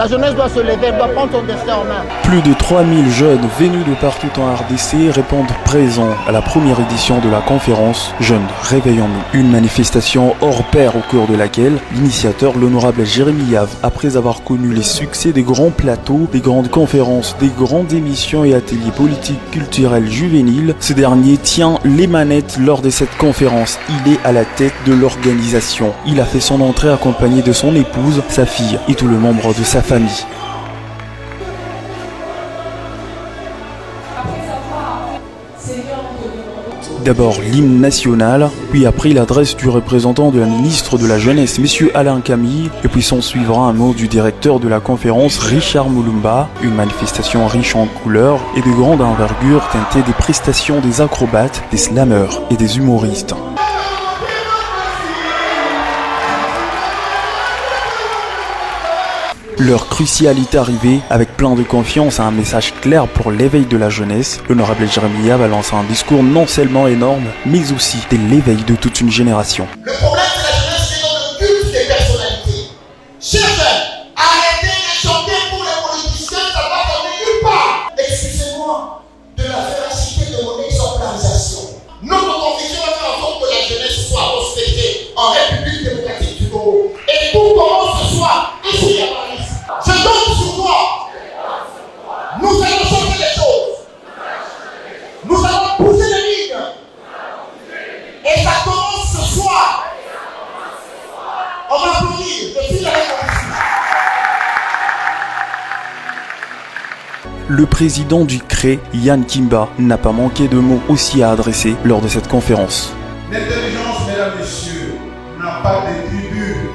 La jeunesse doit se lever, elle doit prendre son destin en main. Plus de 3000 jeunes venus de partout en RDC répondent présents à la première édition de la conférence Jeunes, réveillons-nous. Une manifestation hors pair au cours de laquelle l'initiateur, l'honorable Jérémy Yave, après avoir connu les succès des grands plateaux, des grandes conférences, des grandes émissions et ateliers politiques, culturels, juvéniles, ce dernier tient les manettes lors de cette conférence. Il est à la tête de l'organisation. Il a fait son entrée accompagné de son épouse, sa fille et tous les membres de sa famille. D'abord l'hymne national, puis après l'adresse du représentant de la ministre de la Jeunesse, M. Alain Camille, et puis s'en suivra un mot du directeur de la conférence, Richard Moulumba, une manifestation riche en couleurs et de grande envergure teintée des prestations des acrobates, des slameurs et des humoristes. L'heure cruciale est arrivée, avec plein de confiance et un message clair pour l'éveil de la jeunesse. L'honorable Jérémy Yave a lancé un discours non seulement énorme, mais aussi de l'éveil de toute une génération. Le problème de la jeunesse, c'est dans le culte des personnalités. Chers jeunes, arrêtez de chanter pour les politiciens, ça va t'amener nulle part. Excusez-moi de la férocité de mon exemplarisation. Notre conviction va faire en sorte que la jeunesse soit respectée en République démocratique du Congo. Et tout commence ce soir, ici à Paris. Je donne sur toi. Nous allons changer les choses. Nous allons pousser les lignes. Et ça commence ce soir. On va applaudir. Je suis avec vous. Le président du CRE, Yann Kimba, n'a pas manqué de mots aussi à adresser lors de cette conférence. L'intelligence, mesdames, messieurs, n'a pas de tribune.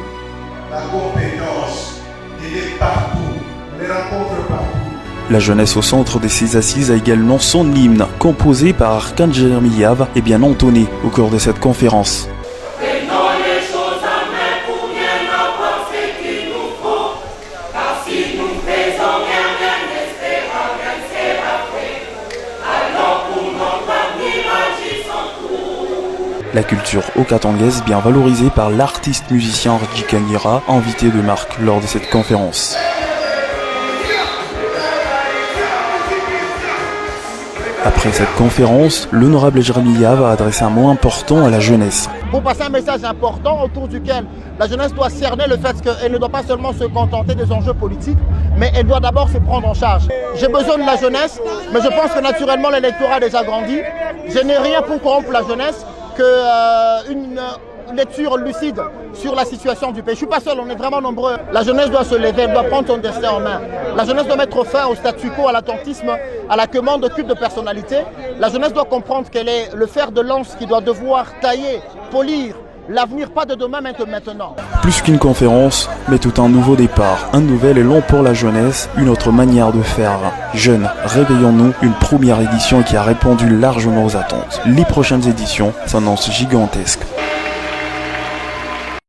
La compétence, elle est partout. On les rencontre partout. La jeunesse au centre de ses assises a également son hymne, composé par Archange Jérémy Yave et bien entonné au cours de cette conférence. La culture okatangaise bien valorisée par l'artiste musicien Rji Kanira, invité de marque lors de cette conférence. Après cette conférence, l'honorable Jérémy Yave a adressé un mot important à la jeunesse. Pour passer un message important autour duquel la jeunesse doit cerner le fait qu'elle ne doit pas seulement se contenter des enjeux politiques, mais elle doit d'abord se prendre en charge. J'ai besoin de la jeunesse, mais je pense que naturellement l'électorat a déjà grandi. Je n'ai rien pour corrompre la jeunesse qu'une lecture lucide sur la situation du pays. Je ne suis pas seul, on est vraiment nombreux. La jeunesse doit se lever, elle doit prendre son destin en main. La jeunesse doit mettre fin au statu quo, à l'attentisme, à la commande de culte de personnalité. La jeunesse doit comprendre qu'elle est le fer de lance qui doit devoir tailler, polir l'avenir, pas de demain, mais de maintenant. Plus qu'une conférence, mais tout un nouveau départ, un nouvel élan pour la jeunesse, une autre manière de faire. Jeunes, réveillons-nous, une première édition qui a répondu largement aux attentes. Les prochaines éditions s'annoncent gigantesques.